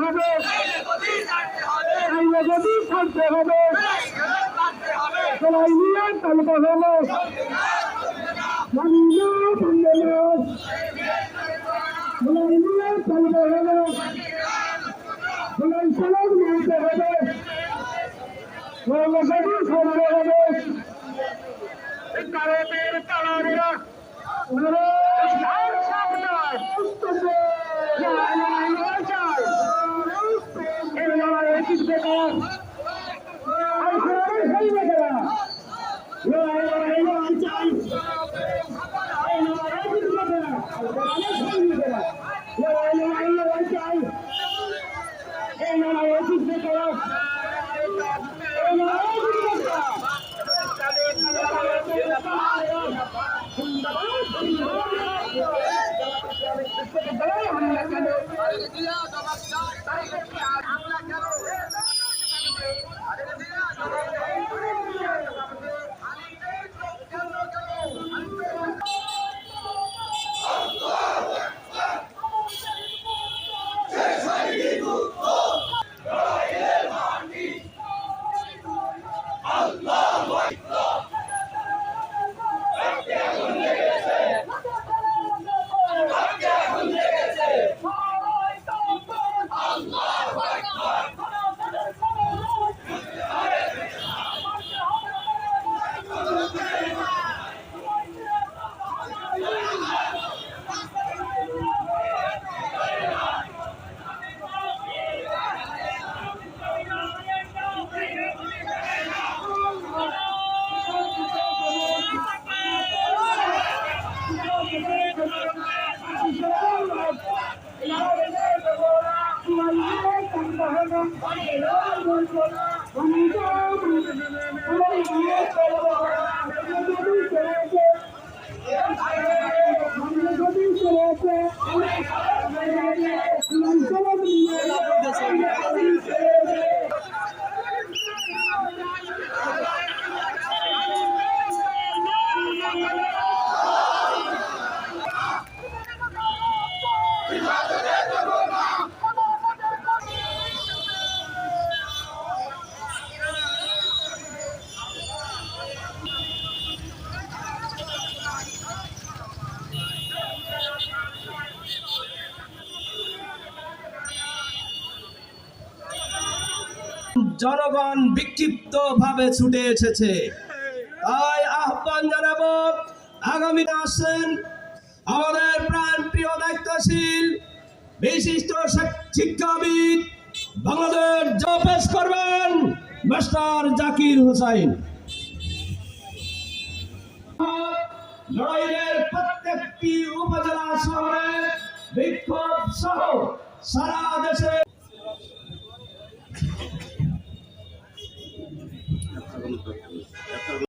হবে, আইনে গতি ছাড়তে হবে, সবাই নিয়ে চলতে হবে, মানি না বন্ধে না, সবাই নিয়ে চলতে হবে, সবাই সড়ক মানতে হবে, গতি ছাড়তে হবে, ভারতের তালারেরা জনগণ বিক্ষিপ্ত ভাবে ছুটে এসেছে। তাই আহ্বান জানাবো, আগামীতে আসেন আমাদের প্রাণ প্রিয় দায়িত্বশীল বিশিষ্ট শিক্ষাবিদ বাংলাদেশ পেশ করবেন মাস্টার জাকির হোসেন। লড়াইয়ের প্রত্যেকটি উপজেলা শহরে বিক্ষোভ সহ সারা দেশে